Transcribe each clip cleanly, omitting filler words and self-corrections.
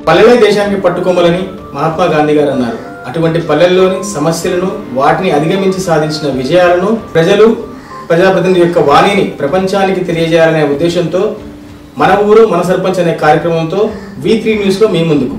పల్లెలే దేశానికి పట్టుకొమ్మలని మహాత్మా గాంధీ గారు అన్నారు. అటువంటి పల్లెల్లోని సమస్యలను వాటిని అధిగమించి సాధించిన విజయాలను ప్రజాప్రతినిధి యొక్క వాణిని ప్రపంచానికి తెలియజేయాలనే ఉద్దేశంతో మన ఊరు మన సర్పంచ్ అనే కార్యక్రమంతో V3 న్యూస్ లో మీ ముందుకు.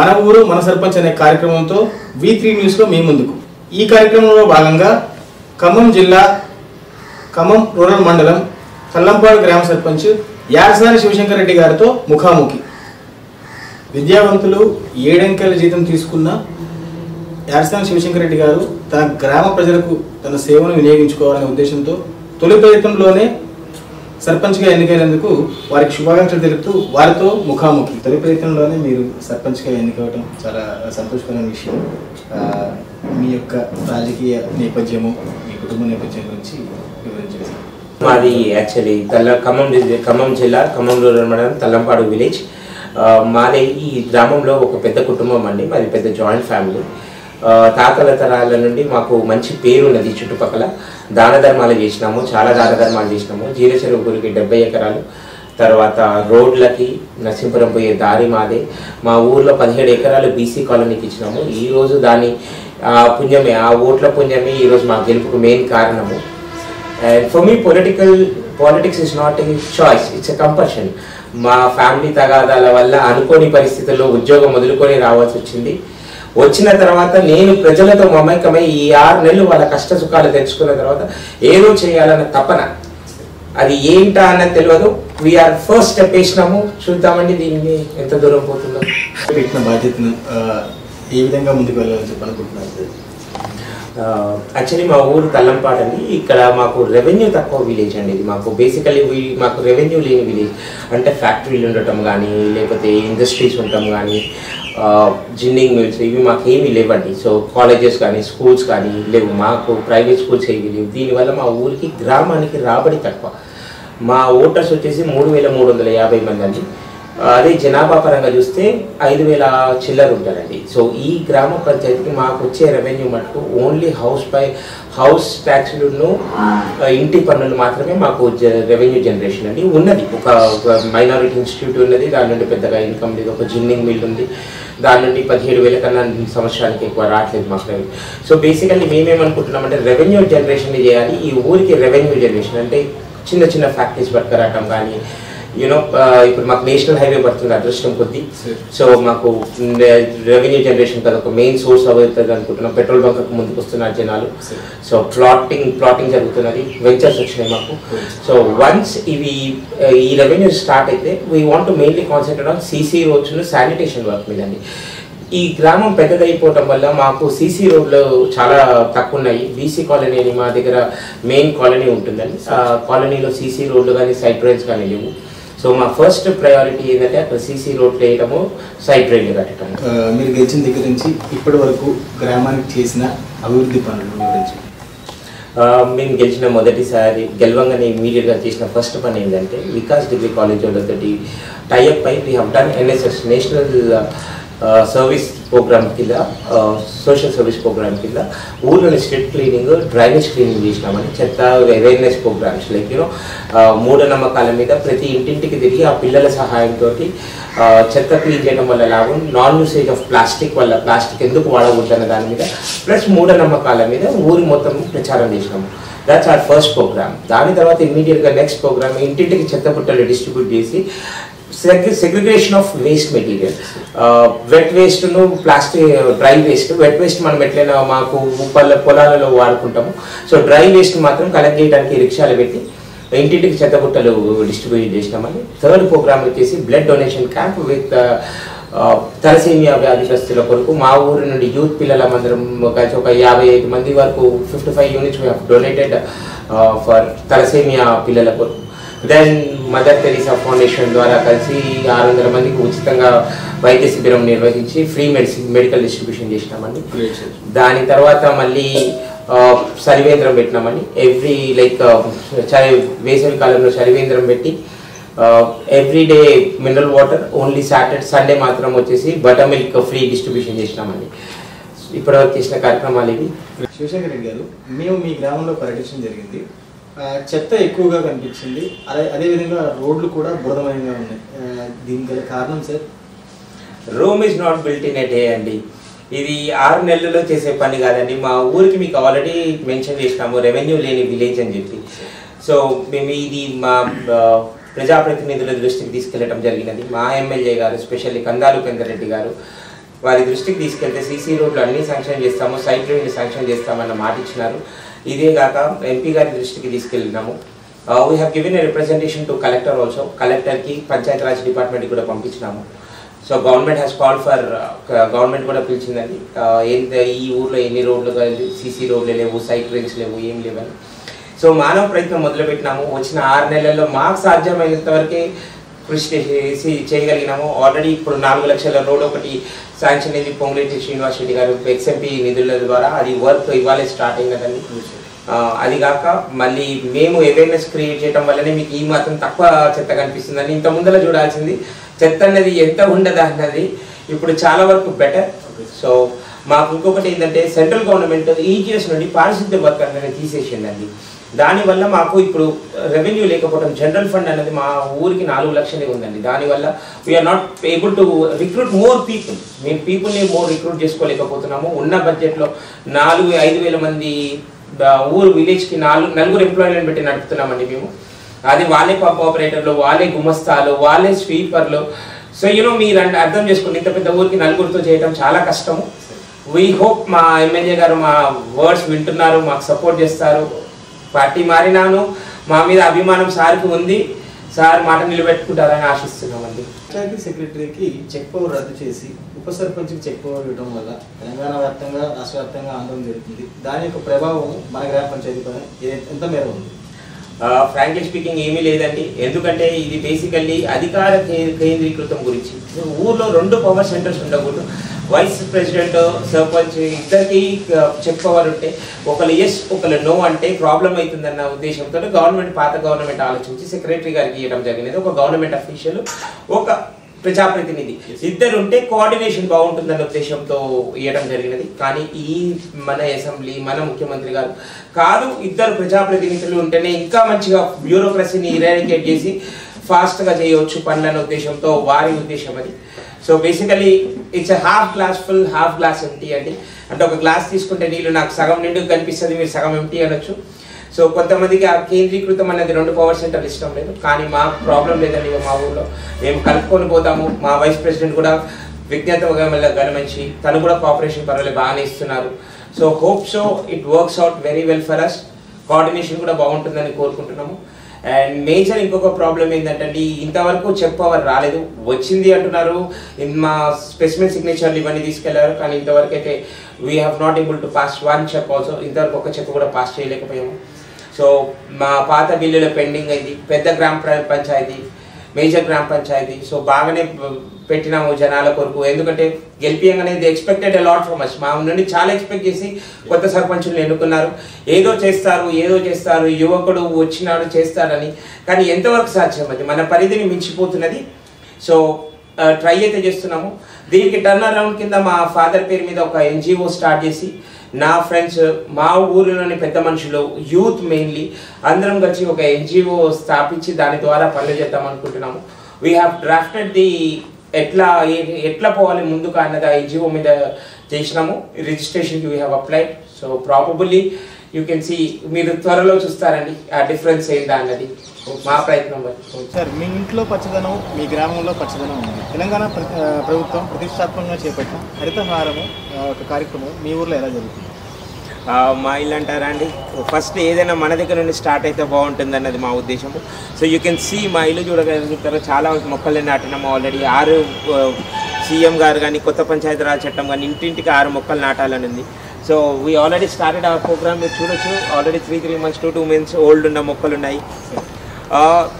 మన ఊరు మన సర్పంచ్ అనే కార్యక్రమంతో V3 న్యూస్ లో మీ ముందుకు. ఈ కార్యక్రమంలో భాగంగా ఖమ్మం జిల్లా ఖమ్మం రూరల్ మండలం తల్లంపాడు గ్రామ సర్పంచ్ యారసాని శివశంకర్ రెడ్డి గారితో ముఖాముఖి. విద్యావంతులు 7 అంకెల జీతం తీసుకున్న యారసాని శివశంకర్ రెడ్డి గారు తన గ్రామ ప్రజలకు తన సేవను వినియోగించుకోవాలనే ఉద్దేశంతో తొలి ప్రయత్నంలోనే సర్పంచ్గా ఎన్నికైనందుకు వారికి శుభాకాంక్షలు తెలుపుతూ వారితో ముఖాముఖి. తొలి ప్రయత్నంలోనే మీరు సర్పంచ్గా ఎన్నికవడం చాలా సంతోషకరమైన విషయం. మీ యొక్క రాజకీయ నేపథ్యము, మీ కుటుంబ నేపథ్యం గురించి వివరించండి. మాది యాక్చువల్లీ ఖమ్మం జిల్లా ఖమ్మం రూరల్ మండలం తల్లంపాడు విలేజ్. మాది ఈ గ్రామంలో ఒక పెద్ద కుటుంబం అండి. మాది పెద్ద జాయింట్ ఫ్యామిలీ. తాతల తరాల నుండి మాకు మంచి పేరు ఉన్నది. చుట్టుపక్కల దాన ధర్మాలు చేసినాము, చాలా దాన ధర్మాలు చేసినాము. జీలచెరువు గురికి 70 ఎకరాలు, తర్వాత రోడ్లకి నరసింపురం పోయే దారి మాదే. మా ఊర్లో 17 ఎకరాలు బీసీ కాలనీకి ఇచ్చినాము. ఈరోజు దాని పుణ్యమే, ఆ ఓట్ల పుణ్యమే ఈరోజు మా గెలుపుకు మెయిన్ కారణము. And for me politics is not a choice, it's a compulsion. మా ఫ్యామిలీ తగాదాల వల్ల అనుకోని పరిస్థితుల్లో ఉద్యోగం వదులుకొని రావాల్సి వచ్చింది. వచ్చిన తర్వాత నేను ప్రజలతో మమైకమై ఈ 6 నెలలు వాళ్ళ కష్ట సుఖాలు తెలుసుకున్న తర్వాత ఏదో చేయాలన్న తపన, అది ఏంటా అన్నది తెలియదు. వీఆర్ ఫస్ట్ స్టెప్ వేసినాము, చూద్దామండి దీన్ని ఎంత దూరం పోతుందో. పెట్టిన బాధ్యతను ఏ విధంగా ముందుకు వెళ్ళాలని చెప్పనుకుంటున్నారు? యాక్చువల్లీ మా ఊరు తల్లంపాడు అండి. ఇక్కడ మాకు రెవెన్యూ తక్కువ విలేజ్ అండి. ఇది మాకు బేసికలీ మాకు రెవెన్యూ లేని విలేజ్. అంటే ఫ్యాక్టరీలు ఉండటం కానీ, లేకపోతే ఇండస్ట్రీస్ ఉండటం కానీ, జిన్నింగ్ మిల్స్ ఇవి మాకు ఏమీ లేవండి. సో కాలేజెస్ కానీ స్కూల్స్ కానీ లేవు, మాకు ప్రైవేట్ స్కూల్స్ ఏవి లేవు. దీనివల్ల మా ఊరికి గ్రామానికి రాబడి తక్కువ. మా ఓటర్స్ వచ్చేసి 3,350 మంది అండి. అదే జనాభా పరంగా చూస్తే 5,000 చిల్లర ఉంటారండి. సో ఈ గ్రామ పంచాయతీకి మాకు వచ్చే రెవెన్యూ మటుకు ఓన్లీ హౌస్ ట్యాక్స్లను ఇంటి పన్నులు మాత్రమే మాకు రెవెన్యూ జనరేషన్ అండి ఉన్నది. ఒక మైనారిటీ ఇన్స్టిట్యూట్ ఉన్నది, దాని నుండి పెద్దగా ఇన్కమ్ లేదు. ఒక జిన్నింగ్ మిల్ ఉంది, దాని నుండి 17,000 కన్నా సంవత్సరానికి ఎక్కువ రావట్లేదు మాకు రెవెన్యూ. సో బేసికల్లీ మేమేమనుకుంటున్నామంటే రెవెన్యూ జనరేషన్ చేయాలి. ఈ ఊరికి రెవెన్యూ జనరేషన్ అంటే చిన్న చిన్న ఫ్యాక్టరీస్ పట్టుకురావటం కానీ, యూనో ఇప్పుడు మాకు నేషనల్ హైవే పడుతుంది అదృష్టం కొద్దీ. సో మాకు రెవెన్యూ జనరేషన్ కదా ఒక మెయిన్ సోర్స్ అవుతుంది అనుకుంటున్నాం. పెట్రోల్ బంక్ ముందుకు వస్తున్నారు జనాలు. సో ప్లాటింగ్ జరుగుతున్నది, వెంచర్స్ వచ్చినాయి మాకు. సో వన్స్ ఈ రెవెన్యూ స్టార్ట్ అయితే we want to mainly concentrate on CC roads, sanitation work మీద అండి. ఈ గ్రామం పెద్దదైపోవటం వల్ల మాకు సీసీ రోడ్లు చాలా తక్కువ ఉన్నాయి. బీసీ కాలనీ అని మా దగ్గర మెయిన్ కాలనీ ఉంటుందండి. ఆ కాలనీలో సీసీ రోడ్లు కానీ సైడ్ డ్రైన్స్ కానీ లేవు. సో మా ఫస్ట్ ప్రయారిటీ ఏంటంటే అక్కడ సీసీ రోడ్లు వేయటము, సైడ్ డ్రైన్లు కట్టడం. మీరు గెలిచిన దగ్గర నుంచి ఇప్పటి వరకు గ్రామానికి చేసిన అభివృద్ధి పనులు గురించి? మేము గెలిచిన మొదటిసారి గెలవంగానే ఇమీడియట్గా చేసిన ఫస్ట్ పని ఏంటంటే వికాస్ డిగ్రీ కాలేజ్ వాళ్ళతోటి టైఅప్ అయి we have done NSS national service program కింద, సోషల్ సర్వీస్ ప్రోగ్రామ్ కింద ఊళ్ళోని స్ట్రీట్ క్లీనింగ్, డ్రైనేజ్ క్లీనింగ్ చేసినామని, చెత్త అవేర్నెస్ ప్రోగ్రామ్స్ లైక్ యూనో మూఢనమ్మకాల మీద ప్రతి ఇంటింటికి తిరిగి ఆ పిల్లల సహాయంతో చెత్త క్లీన్ చేయడం వల్ల లాభం, నాన్ యూసేజ్ ఆఫ్ ప్లాస్టిక్ వల్ల ప్లాస్టిక్ ఎందుకు వాడకూడదన్న దాని మీద, ప్లస్ మూఢనమ్మకాల మీద ఊరి మొత్తం ప్రచారం చేసినాము. That's our first program. దాని తర్వాత ఇమ్మీడియట్గా నెక్స్ట్ ప్రోగ్రామ్ ఇంటింటికి చెత్త పుట్టలు డిస్ట్రిబ్యూట్ చేసి segregation of waste material, wet వేస్ట్ను plastic, dry waste. Wet waste మనం ఎట్లయినా మాకు పొలాలలో వాడుకుంటాము. సో డ్రై వేస్ట్ మాత్రం కలెక్ట్ చేయడానికి రిక్షాలు పెట్టి ఇంటింటికి చెత్తబుట్టలు డిస్ట్రిబ్యూట్ చేసినామని. థర్డ్ ప్రోగ్రామ్ వచ్చేసి blood donation camp with thalassaemia వ్యాధిగ్రస్తుల కొరకు మా ఊరి నుండి యూత్ పిల్లలందరం కలిసి ఒక 55 మంది వరకు 55 యూనిట్స్ డొనేటెడ్ ఫర్ తలసేమియా పిల్లల కొరకు. దెన్ మదర్ తెరీసా ఫౌండేషన్ ద్వారా కలిసి 600 మందికి ఉచితంగా వైద్య శిబిరం నిర్వహించి ఫ్రీ మెడికల్ డిస్ట్రిబ్యూషన్ చేసినామండి. దాని తర్వాత మళ్ళీ చలివేంద్రం పెట్టినామండి. ఎవ్రీ వేసవి కాలంలో చలివేంద్రం పెట్టి everyday mineral water, only Sunday మాత్రం వచ్చేసి బటర్ మిల్క్ ఫ్రీ డిస్ట్రిబ్యూషన్ చేసినామండి. ఇప్పటివరకు చేసిన కార్యక్రమాలు ఇవి. శివశంకర్ రెడ్డి గారు, మేము మీ గ్రామంలో పర్యటించడం జరిగింది. చెత్త ఎక్కువగా కనిపించింది, అదేవిధంగా రోడ్లు కూడా బురదమయంగా ఉన్నాయి. దీనికి గల కారణం sir? Rome is not built in a day అండి. ఇది 6 నెలల్లో చేసే పని కాదండి. మా ఊరికి మీకు ఆల్రెడీ మెన్షన్ చేసినాము రెవెన్యూ లేని విలేజ్ అని చెప్పి. సో మేము ఇది మా ప్రజాప్రతినిధుల దృష్టికి తీసుకెళ్లడం జరిగినది. మా ఎమ్మెల్యే గారు స్పెషల్లీ కందాలు పెందరెడ్డి గారు వారి దృష్టికి తీసుకెళ్తే సీసీ రోడ్లు అన్నీ శాంక్షన్ చేస్తాము, సైడ్ డ్రైన్లు శాంక్షన్ చేస్తామన్న మాట ఇచ్చినారు. ఇదే కాక ఎంపీ గారి దృష్టికి తీసుకెళ్ళినాము. We have given a representation to collector also. కలెక్టర్కి పంచాయతీరాజ్ డిపార్ట్మెంట్కి కూడా పంపించినాము. So government has called for, government కూడా పిలిచిందండి ఈ ఊర్లో ఎన్ని రోడ్లు సీసీ రోడ్లు లేవు, సైడ్ డ్రైన్స్ లేవు, ఏం లేవని. సో మానవ ప్రయత్నం మొదలుపెట్టినాము. వచ్చిన 6 నెలల్లో మాకు సాధ్యమైనంత వరకే కృషి చేసి చేయగలిగినాము. ఆల్రెడీ ఇప్పుడు 4 లక్షల రోడ్ ఒకటి శాంక్షన్ అయింది పొంగులేటి శ్రీనివాస్ రెడ్డి గారు ఎక్స్ఎంపీ నిధుల ద్వారా. అది వర్క్ ఇవాళే స్టార్ట్ అయిందండి. అది కాక మళ్ళీ మేము అవేర్నెస్ క్రియేట్ చేయడం వల్లనే మీకు ఈ మాత్రం తక్కువ చెత్త కనిపిస్తుందని. ఇంత ముందర చూడాల్సింది చెత్త అనేది ఎంత ఉండదా అన్నది ఇప్పుడు చాలా వరకు బెటర్. సో మాకు ఇంకొకటి ఏంటంటే సెంట్రల్ గవర్నమెంట్ ఈజీఎస్ నుండి పారిశుద్ధ్య వర్క్ అనేది తీసేసిందండి. దానివల్ల మాకు ఇప్పుడు రెవెన్యూ లేకపోవడం, జనరల్ ఫండ్ అనేది మా ఊరికి 4 లక్షలే ఉందండి. దానివల్ల we are not able to recruit more people. మేము పీపుల్ని రిక్రూట్ చేసుకోలేకపోతున్నాము. ఉన్న బడ్జెట్లో 4-5 వేల మంది ఊరు విలేజ్కి 4 ఎంప్లాయీలను పెట్టి నడుపుతున్నామండి మేము. అది వాళ్ళే పబ్ ఆపరేటర్లు, వాళ్ళే గుమస్తాలు, వాళ్ళే స్వీపర్లు. సో యూనో మీరు అర్థం చేసుకోండి, ఇంత పెద్ద ఊరికి 4గురితో చేయడం చాలా కష్టము. వీ హోప్ మా ఎమ్మెల్యే గారు మా వర్డ్స్ వింటున్నారు, మాకు సపోర్ట్ చేస్తారు. పార్టీ మారినాను, మా మీద అభిమానం సార్కి ఉంది, సార్ మాట నిలబెట్టుకుంటారని ఆశిస్తున్నామండి. పంచాయతీ సెక్రటరీకి చెక్ పవర్ రద్దు చేసి ఉప సర్పంచ్కి చెక్ పవర్ ఇవ్వడం వల్ల తెలంగాణ వ్యాప్తంగా, రాష్ట్ర వ్యాప్తంగా ఆందోళన జరుగుతుంది. దాని యొక్క ప్రభావం మన గ్రామ పంచాయతీ పైన ఎంత మేర ఉంది? ఫ్రాంక్లీ స్పీకింగ్ ఏమీ లేదండి. ఎందుకంటే ఇది బేసికల్లీ అధికార కేంద్రీకృతం గురించి. ఊర్లో 2 పవర్ సెంటర్స్ ఉండకూడదు. వైస్ ప్రెసిడెంట్, సర్పంచ్ ఇద్దరికి చెక్ పవర్ ఉంటే ఒకళ్ళు ఎస్ ఒకళ్ళు నో అంటే ప్రాబ్లం అవుతుందన్న ఉద్దేశంతో గవర్నమెంట్, పాత గవర్నమెంట్ ఆలోచించి సెక్రటరీ గారికి ఇవ్వడం జరిగినది. ఒక గవర్నమెంట్ అఫీషియల్, ఒక ప్రజాప్రతినిధి ఇద్దరు ఉంటే కోఆర్డినేషన్ బాగుంటుందన్న ఉద్దేశంతో ఇవ్వడం జరిగినది. కానీ ఈ మన అసెంబ్లీ, మన ముఖ్యమంత్రి గారు కాదు, ఇద్దరు ప్రజాప్రతినిధులు ఉంటేనే ఇంకా మంచిగా బ్యూరోక్రసీని ఇరాడికేట్ చేసి ఫాస్ట్గా చేయవచ్చు పనులన్న ఉద్దేశంతో వారి ఉద్దేశం అది. So basically it's half glass full, half glass empty అండి. అంటే ఒక గ్లాస్ తీసుకుంటే నీళ్ళు నాకు సగం నిండుకు కనిపిస్తుంది, మీరు సగం ఎంటీ అనొచ్చు. సో కొంతమందికి ఆ కేంద్రీకృతం అనేది 2 పవర్ సెంటర్లు ఇష్టం లేదు, కానీ మాకు ప్రాబ్లం లేదండి. మా ఊళ్ళో మేము కలుపుకొని పోతాము. మా వైస్ ప్రెసిడెంట్ కూడా విజ్ఞతగా గమనించి తను కూడా కోఆపరేషన్ పర్వాలేదు బాగానే ఇస్తున్నారు. So hope so it works out very well for us. Coordination కూడా బాగుంటుందని కోరుకుంటున్నాము. అండ్ మేజర్ ఇంకొక ప్రాబ్లం ఏంటంటే ఇంతవరకు చెక్ పవర్ రాలేదు, వచ్చింది అంటున్నారు. మా స్పెసిమెన్ సిగ్నేచర్లు ఇవన్నీ తీసుకెళ్లారు, కానీ ఇంతవరకు అయితే we have not able to pass 1 check also. ఇంతవరకు ఒక చెక్ కూడా పాస్ చేయలేకపోయాము. సో మా పాత బిల్లులో పెండింగ్ అయింది. పెద్ద గ్రామ పంచాయతీ, మేజర్ గ్రామ పంచాయతీ. సో బాగానే పెట్టినాము జనాల కొరకు, ఎందుకంటే గెలిపియం అనేది ఎక్స్పెక్టెడ్ అలాట్ ఫ్రమ్ అస్. మా నుండి చాలా ఎక్స్పెక్ట్ చేసి కొత్త సర్పంచులు ఎన్నుకున్నారు. ఏదో చేస్తారు, యువకుడు వచ్చినాడు చేస్తారని, కానీ ఎంతవరకు సాధ్యం అది మన పరిధిని మించిపోతున్నది. సో ట్రై అయితే చేస్తున్నాము. దీనికి టర్న్ అరౌండ్ కింద మా ఫాదర్ పేరు మీద ఒక NGO స్టార్ట్ చేసి నా ఫ్రెండ్స్, మా ఊరిలోని పెద్ద మనుషులు, యూత్ మెయిన్లీ అందరం కలిసి ఒక NGO స్థాపించి దాని ద్వారా పనులు చేద్దాం అనుకుంటున్నాము. వీ హ్యావ్ డ్రాఫ్టెడ్ ది ఎట్లా పోవాలి ముందుకు అన్నది ఆ NGO మీద చేసినాము. రిజిస్ట్రేషన్కి we have applied. So probably you can see, మీరు త్వరలో చూస్తారండి ఆ డిఫరెన్స్ ఏందా అన్నది మా ప్రయత్నం. సార్, మీ ఇంట్లో పచ్చదనం, మీ గ్రామంలో పచ్చదనం ఉంది. తెలంగాణ ప్రభుత్వం ప్రతిష్టాత్మకంగా చేపట్టిన హరితహారము ఒక కార్యక్రమం మీ ఊర్లో ఎలా జరుగుతుంది? మా ఇల్లు అంటారా అండి, ఫస్ట్ ఏదైనా మన దగ్గర నుండి స్టార్ట్ అయితే బాగుంటుంది అన్నది మా ఉద్దేశము. సో యూ కెన్ సీ మా ఇల్లు చూడగలుగుతారు. చాలా మొక్కలు నాటినాము ఆల్రెడీ. 6 CM గారు కానీ కొత్త పంచాయతీరాజ్ చట్టం కానీ ఇంటింటికి 6 మొక్కలు నాటాలని ఉంది. So we already started our program. మీరు చూడొచ్చు, already 3 months to 2 months old ఉన్న మొక్కలు ఉన్నాయి.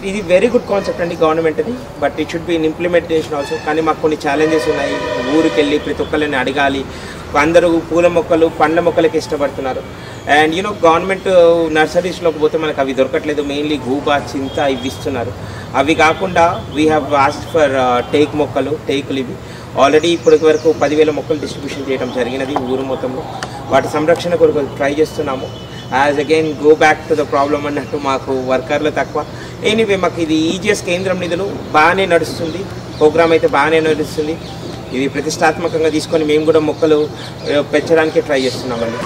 ఇది వెరీ గుడ్ కాన్సెప్ట్ అండి గవర్నమెంట్ది, but it should be in implementation also. కానీ మాకు కొన్ని ఛాలెంజెస్ ఉన్నాయి. ఊరికి వెళ్ళి ప్రతి ఒక్కరిని అడగాలి. అందరూ పూల మొక్కలు, పండ్ల మొక్కలకి ఇష్టపడుతున్నారు. అండ్ గవర్నమెంట్ నర్సరీస్లోకి పోతే మనకు అవి దొరకట్లేదు. మెయిన్లీ గూబా, చింత ఇవి ఇస్తున్నారు. అవి కాకుండా వీ హ్యావ్ ఆస్క్డ్ ఫర్ టేకులు ఇవి ఆల్రెడీ ఇప్పటి వరకు 10,000 మొక్కలు డిస్ట్రిబ్యూషన్ చేయడం జరిగినది ఊరు మొత్తంలో. వాటి సంరక్షణ కొరకు ట్రై చేస్తున్నాము. As again go back to the problem అన్నట్టు మాకు వర్కర్లు తక్కువ. ఎనీవే మాకు ఇది ఈజీఎస్ కేంద్రం నిధులు బాగానే నడుస్తుంది. ప్రోగ్రామ్ అయితే బాగానే నడుస్తుంది. ఇది ప్రతిష్టాత్మకంగా తీసుకొని మేము కూడా మొక్కలు పెంచడానికి ట్రై చేస్తున్నామండి.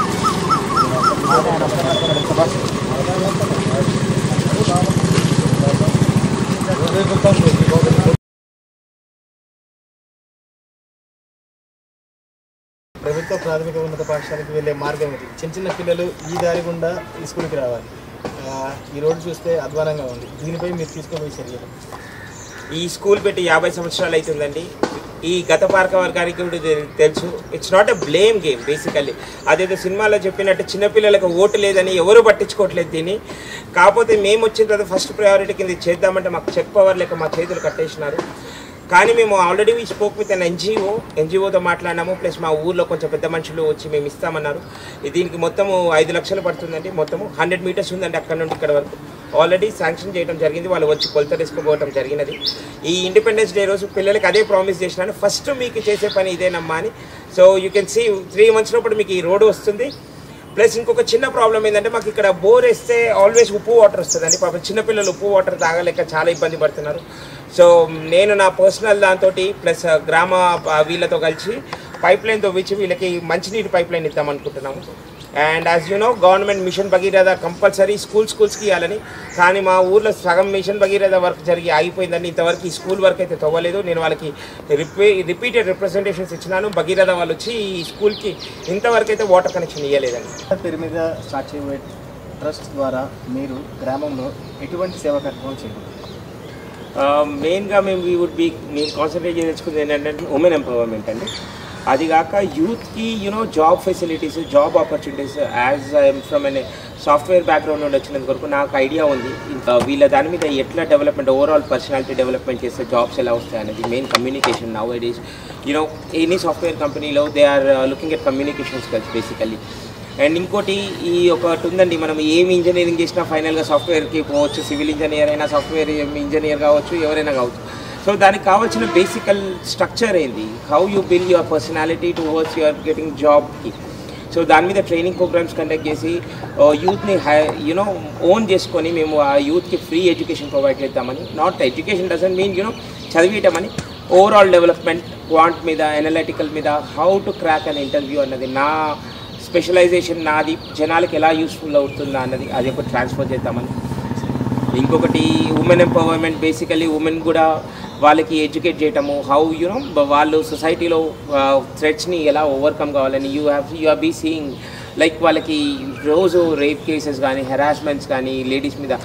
ప్రభుత్వ ప్రాథమిక ఉన్నత పాఠశాలకు వెళ్ళే మార్గం ఇది. చిన్న పిల్లలు ఈ దారి గుండా ఈ స్కూల్కి రావాలి. ఈ రోడ్డు చూస్తే అధ్వానంగా ఉంది. దీనిపై మీరు తీసుకోబోయే చర్యలు? ఈ స్కూల్ పెట్టి 50 సంవత్సరాలు అవుతుందండి. ఈ గత పార్క వర్గానికి కూడా తెలుసు. It's not a blame game basically. అదేదో సినిమాలో చెప్పినట్టు చిన్నపిల్లలకు ఓటు లేదని ఎవరు పట్టించుకోవట్లేదు దీన్ని. కాకపోతే మేము వచ్చిన తర్వాత ఫస్ట్ ప్రయారిటీ కింద చేద్దామంటే మాకు చెక్ పవర్ లేక మా చేతులు కట్టేసినారు. కానీ మేము already we spoke with an ఎన్జిఓతో మాట్లాడినాము. ప్లస్ మా ఊర్లో కొంచెం పెద్ద మనుషులు వచ్చి మేము ఇస్తామన్నారు. దీనికి మొత్తము 5 లక్షలు పడుతుందండి. మొత్తము 100 meters ఉందండి అక్కడ నుండి ఇక్కడ వరకు. ఆల్రెడీ శాంక్షన్ చేయడం జరిగింది. వాళ్ళు వచ్చి కొలత తీసుకుపోవడం జరిగినది. ఈ ఇండిపెండెన్స్ డే రోజు పిల్లలకి అదే ప్రామిస్ చేసినాను, ఫస్ట్ మీకు చేసే పని ఇదేనమ్మా అని. So you can see 3 months లోపల మీకు ఈ రోడ్డు వస్తుంది. ప్లస్ ఇంకొక చిన్న ప్రాబ్లం ఏంటంటే మాకు ఇక్కడ బోర్ వేస్తే ఆల్వేస్ ఉప్పు వాటర్ వస్తుందండి. పాపం చిన్నపిల్లలు ఉప్పు వాటర్ తాగలేక చాలా ఇబ్బంది పడుతున్నారు. సో నేను నా పర్సనల్ దాంతో ప్లస్ గ్రామ వీళ్ళతో కలిసి పైప్ లైన్ తవ్వించి వీళ్ళకి మంచినీటి పైప్ లైన్ ఇద్దామనుకుంటున్నాము. And as you know government mission Bhagiratha compulsory స్కూల్స్కి ఇవ్వాలని. కానీ మా ఊర్లో సగం మిషన్ భగీరథ వర్క్ జరిగి ఆగిపోయిందని ఇంతవరకు ఈ స్కూల్ వర్క్ అయితే తవ్వలేదు. నేను వాళ్ళకి రిపీటెడ్ రిప్రజెంటేషన్స్ ఇచ్చినాను. భగీరథ వాళ్ళు వచ్చి ఈ స్కూల్కి ఇంతవరకు అయితే వాటర్ కనెక్షన్ ఇవ్వలేదండి. పేరు మీద స్టార్ట్ చేయబోయే ట్రస్ట్ ద్వారా మీరు గ్రామంలో ఎటువంటి సేవా కార్యక్రమం చేయాలి? మెయిన్గా మేము కాన్సన్ట్రేట్ చేసుకునేది ఏంటంటే ఉమెన్ ఎంపవర్మెంట్ అండి. అది కాక యూత్కి job facilities, job opportunities. As I'm from అనే సాఫ్ట్వేర్ బ్యాక్గ్రౌండ్ నుండి వచ్చినందుకు వరకు నాకు ఐడియా ఉంది ఇంకా వీళ్ళ దాని మీద ఎట్లా డెవలప్మెంట్, ఓవరాల్ పర్సనాలిటీ డెవలప్మెంట్ చేస్తే జాబ్స్ ఎలా వస్తాయి అనేది. Main communication. Now it is any software కంపెనీలో they are looking at communication skills basically. And ఇంకోటి ఒకటి ఉందండి, మనం ఏమి ఇంజనీరింగ్ చేసినా ఫైనల్గా సాఫ్ట్వేర్కి పోవచ్చు. సివిల్ ఇంజనీర్ అయినా సాఫ్ట్వేర్ ఇంజనీర్ కావచ్చు, ఎవరైనా కావచ్చు. సో దానికి కావాల్సిన బేసికల్ స్ట్రక్చర్ ఏంది, how you build your personality towards your getting జాబ్కి. సో దాని మీద ట్రైనింగ్ ప్రోగ్రామ్స్ కండక్ట్ చేసి యూత్ని ఓన్ చేసుకొని మేము ఆ యూత్కి ఫ్రీ ఎడ్యుకేషన్ ప్రొవైడ్ చేద్దామని. నాట్ ఎడ్యుకేషన్ డజంట్ మీన్ చదివేయటమని. ఓవరాల్ డెవలప్మెంట్, క్వాంట్ మీద, అనలిటికల్ మీద, how to crack an interview అన్నది నా స్పెషలైజేషన్ నాది జనాలకు ఎలా యూస్ఫుల్ అవుతుందా అన్నది అది ఒకటి ట్రాన్స్ఫర్ చేద్దామని. ఇంకొకటి ఉమెన్ ఎంపవర్మెంట్, బేసికలీ ఉమెన్ కూడా వాళ్ళకి ఎడ్యుకేట్ చేయటము, హౌ వాళ్ళు సొసైటీలో థ్రెట్స్ని ఎలా ఓవర్కమ్ కావాలని. You have be seeing like వాళ్ళకి రోజు రేప్ కేసెస్ కానీ హెరాస్మెంట్స్ కానీ లేడీస్ మీద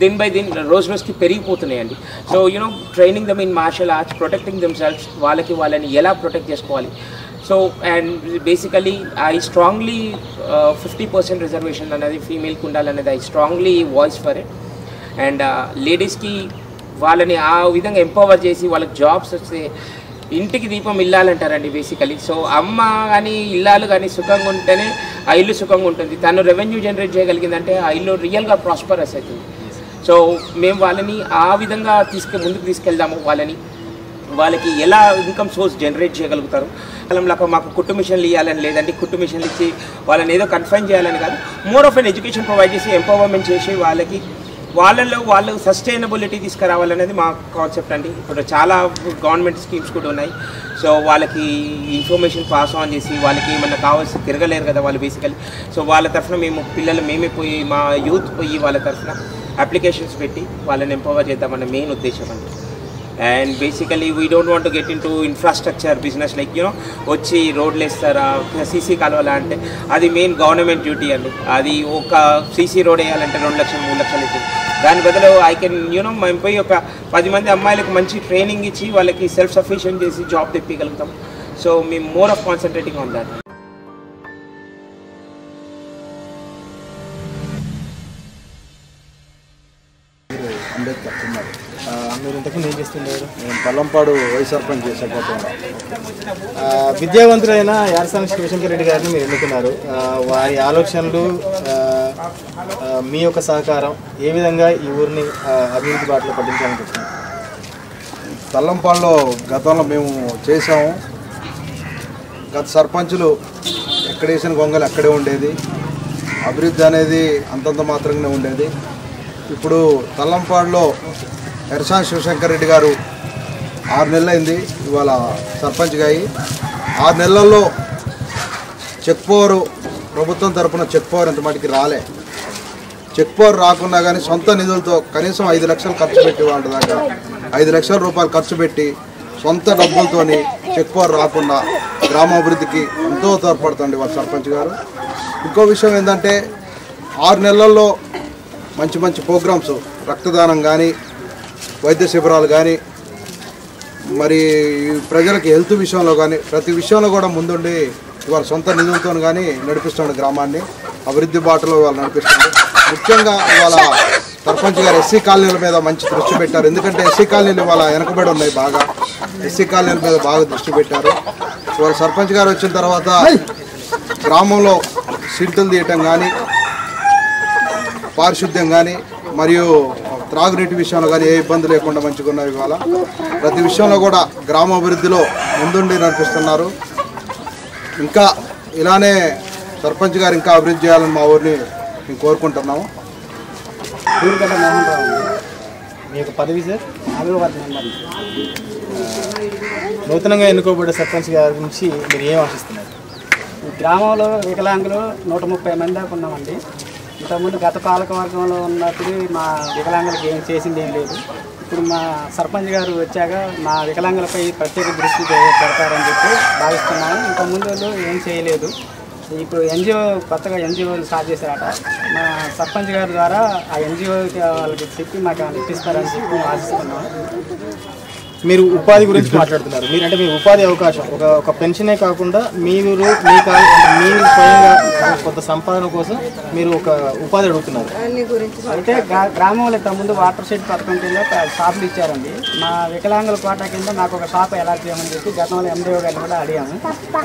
దిన్ బై దిన్ రోజుకి పెరిగిపోతున్నాయండి. So training them in martial arts, protecting them selfs, వాళ్ళని ఎలా ప్రొటెక్ట్ చేసుకోవాలి. So and basically I strongly 50% reservation అనేది ఫీమేల్కి ఉండాలనేది I strongly voice for it. And లేడీస్కి వాళ్ళని ఆ విధంగా ఎంపవర్ చేసి వాళ్ళకి జాబ్స్ వస్తే ఇంటికి దీపం ఇల్లాలంటారండి బేసికలీ. సో అమ్మ కానీ ఇల్లాలు కానీ సుఖంగా ఉంటేనే ఆ ఇల్లు సుఖంగా ఉంటుంది. తను రెవెన్యూ జనరేట్ చేయగలిగిందంటే ఆ ఇల్లు రియల్గా ప్రాస్పరస్ అవుతుంది. సో మేము వాళ్ళని ఆ విధంగా ముందుకు తీసుకెళ్దాము. వాళ్ళకి ఎలా ఇన్కమ్ సోర్స్ జనరేట్ చేయగలుగుతారు. కాలంలో మాకు కుట్టు మిషన్లు ఇవ్వాలని లేదండి, కుట్టు మిషన్లు ఇచ్చి వాళ్ళని ఏదో కన్ఫైన్ చేయాలని కాదు, more of an education provide చేసి ఎంపవర్మెంట్ చేసి వాళ్ళు సస్టైనబిలిటీ తీసుకురావాలనేది మా కాన్సెప్ట్ అండి. ఇప్పుడు చాలా గవర్నమెంట్ స్కీమ్స్ కూడా ఉన్నాయి. సో వాళ్ళకి ఇన్ఫర్మేషన్ పాస్ ఆన్ చేసి వాళ్ళకి ఏమన్నా కావాల్సి తిరగలేరు కదా వాళ్ళు బేసికలీ. సో వాళ్ళ తరఫున మేమే పోయి మా యూత్ పోయి వాళ్ళ తరఫున అప్లికేషన్స్ పెట్టి వాళ్ళని ఎంపవర్ చేద్దామన్న మెయిన్ ఉద్దేశం అండి. And basically we don't want to get in to infrastructure business like వచ్చి రోడ్లు వేస్తారా, సీసీ కాలువలా అంటే అది మెయిన్ గవర్నమెంట్ డ్యూటీ అండి. అది ఒక సీసీ రోడ్ వేయాలంటే 2 లక్షలు 3 లక్షలు అవుతుంది. దాని బదులు ఐ కెన్ మేము పోయి ఒక 10 మంది అమ్మాయిలకు మంచి ట్రైనింగ్ ఇచ్చి వాళ్ళకి సెల్ఫ్ సఫిషియెంట్ చేసి జాబ్ తెప్పగలుగుతాం. సో మేము more of concentrating on that. Ambedkar Kumar. మీరు ఇంతకుముందు ఏం చేస్తుండేవారు? నేను పల్లంపాడు వైస్ సర్పంచ్ చేసేపోతున్నాను. విద్యావంతులైన యారసాని శివశంకర్ రెడ్డి గారిని మీరు ఎన్నుకున్నారు. వారి ఆలోచనలు, మీ యొక్క సహకారం ఏ విధంగా ఈ ఊరిని అభివృద్ధి బాటలో పట్టించాలనుకుంటున్నారు? పల్లంపాడులో గతంలో మేము చేసాము. గత సర్పంచులు ఎక్కడేసిన గొంగలు అక్కడే ఉండేది. అభివృద్ధి అనేది అంతంత మాత్రంగానే ఉండేది. ఇప్పుడు తల్లంపాడులో యారసాని శివశంకర్ రెడ్డి గారు 6 నెలలైంది ఇవాళ సర్పంచ్గా అయ్యి. 6 నెలల్లో చెక్ పవర్ ప్రభుత్వం తరఫున చెక్ పవర్ ఎంత మటుకి రాలే. చెక్ పవర్ రాకుండా కానీ సొంత నిధులతో కనీసం 5 లక్షలు ఖర్చు పెట్టి వాళ్ళ దాకా 5 లక్షల రూపాయలు ఖర్చు పెట్టి సొంత డబ్బులతోని చెక్ పవర్ రాకుండా గ్రామాభివృద్ధికి ఎంతో తోడ్పడుతుంది వాళ్ళ సర్పంచ్ గారు. ఇంకో విషయం ఏంటంటే 6 నెలల్లో మంచి మంచి ప్రోగ్రామ్స్, రక్తదానం కానీ, వైద్య శిబిరాలు కానీ, మరి ప్రజలకి హెల్త్ విషయంలో కానీ ప్రతి విషయంలో కూడా ముందుండి ఇవాళ సొంత నిధులతో కానీ నడిపిస్తున్నాడు. గ్రామాన్ని అభివృద్ధి బాటలో ఇవాళ నడిపిస్తుంది. ముఖ్యంగా ఇవాళ సర్పంచ్ గారు ఎస్సీ కాలనీల మీద మంచి దృష్టి పెట్టారు. ఎందుకంటే ఎస్సీ కాలనీలు ఇవాళ వెనకబడి ఉన్నాయి బాగా. ఎస్సీ కాలనీల మీద బాగా దృష్టి పెట్టారు. ఇవాళ సర్పంచ్ గారు వచ్చిన తర్వాత గ్రామంలో సిల్టులు తీయటం కానీ, పారిశుద్ధ్యం కానీ, మరియు త్రాగునీటి విషయంలో కానీ ఏ ఇబ్బంది లేకుండా మంచిగా ఉన్నాయి. ఇవాళ ప్రతి విషయంలో కూడా గ్రామాభివృద్ధిలో ముందుండి నడిపిస్తున్నారు. ఇంకా ఇలానే సర్పంచ్ గారు ఇంకా అభివృద్ధి చేయాలని మా ఊరిని మేము కోరుకుంటున్నాము. ఊరికట్ట మోహన్ రావు మీ యొక్క పదవి సార్? నూతనంగా ఎన్నుకోబడ్డ సర్పంచ్ గారి గురించి మీరు ఏం ఆశిస్తున్నారు? గ్రామంలో వికలాంగులు 130 మంది దాకా ఉన్నామండి. ఇంతకుముందు గత పాలక వర్గంలో ఉన్నప్పుడు మా వికలాంగులకు ఏం చేసింది ఏం లేదు. ఇప్పుడు మా సర్పంచ్ గారు వచ్చాక మా వికలాంగులపై ప్రత్యేక దృష్టి పెడతారని చెప్పి భావిస్తున్నాము. ఇంతకుముందు ఏం చేయలేదు. ఇప్పుడు కొత్తగా ఎన్జిఓలు స్టార్ట్ చేశారట. మా సర్పంచ్ గారి ద్వారా ఆ ఎన్జిఓకి వాళ్ళకి చెప్పి మాకు ఇప్పిస్తారని చెప్పి ఆశిస్తున్నాము. మీరు ఉపాధి గురించి మాట్లాడుతున్నారు. అంటే మీ ఉపాధి అవకాశం ఒక పెన్షనే కాకుండా మీరు స్వయంగా కొంత సంపాదన కోసం మీరు ఒక ఉపాధి అడుగుతున్నారు. అయితే గ్రామంలో ఇంతకుముందు వాటర్ షెడ్ పథకం కింద షాపులు ఇచ్చారండి. మా వికలాంగుల కోట కింద నాకు ఒక షాప్ ఎలా చేయమని చెప్పి గతంలో ఎండిఓ గారిని కూడా అడిగాము.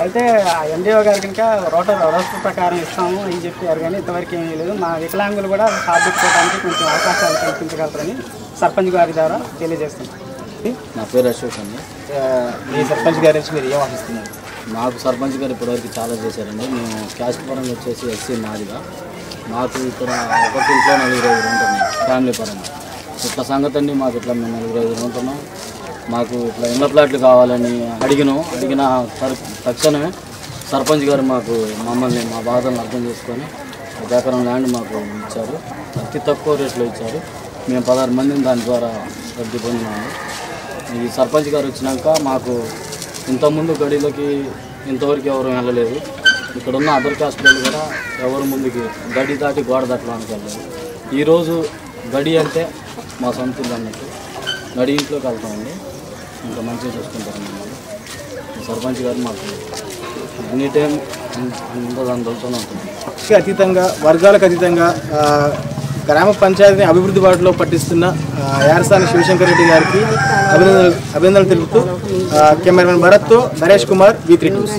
అయితే ఆ ఎండిఓ గారి కనుక రోస్టర్ ప్రకారం ఇస్తాము అని చెప్పారు, కానీ ఇంతవరకు ఏమీ లేదు. మా వికలాంగులు కూడా షాప్ పెట్టుకోవడానికి కొంచెం అవకాశాలు కల్పించగలరని సర్పంచ్ గారి ద్వారా తెలియజేస్తున్నాం. నా పేరు అశోక్ అండి. మీ సర్పంచ్ గారి నుంచి మీరు ఏం ఆశిస్తున్నారు? నాకు సర్పంచ్ గారు ఇప్పటివరకు చాలా చేశారండి. మేము క్యాస్ట్ పరంగా వచ్చేసి ఎస్సీ మాదిగా. మాకు ఇక్కడ ఒక ఇంట్లో 4-5 ఉంటున్నాం ఫ్యామిలీ పరంగా. ఇట్లా సంగతి అండి. మాకు ఇట్లా మేము 4-5 ఉంటున్నాం. మాకు ఇట్లా ఇళ్ళ ప్లాట్లు కావాలని అడిగిన తక్షణమే సర్పంచ్ గారు మమ్మల్ని మా బాధలను అర్థం చేసుకొని 1 ఎకరం ల్యాండ్ మాకు ఇచ్చారు. అతి తక్కువ రేట్లో ఇచ్చారు. మేము 16 మందిని దాని ద్వారా లబ్ధి పొందినాము. ఈ సర్పంచ్ గారు వచ్చినాక మాకు ఇంతకుముందు గడిలోకి ఇంతవరకు ఎవరు వెళ్ళలేదు. ఇక్కడ ఉన్న అదర్ కాస్ట్ వాళ్ళు కూడా ఎవరు ముందుకి గడి దాటి గోడ దాటడానికి వెళ్ళలేదు. ఈరోజు గడి అంటే మా సొంత ఇల్లు అన్నట్టు గడి ఇంట్లోకి వెళ్తామండి. ఇంకా మంచిగా చూసుకుంటారు మమ్మల్ని. సర్పంచ్ గారు మాకు ఎనీ టైం అందరితోనే ఉంటుంది. అతీతంగా వర్గాలకు అతీతంగా గ్రామ పంచాయతీని అభివృద్ధి బాటలో పట్టిస్తున్న యారసాని శివశంకర్ రెడ్డి గారికి అభినందనలు తెలుపుతూ కెమెరామెన్ భరత్తో నరేష్ కుమార్, V3 న్యూస్.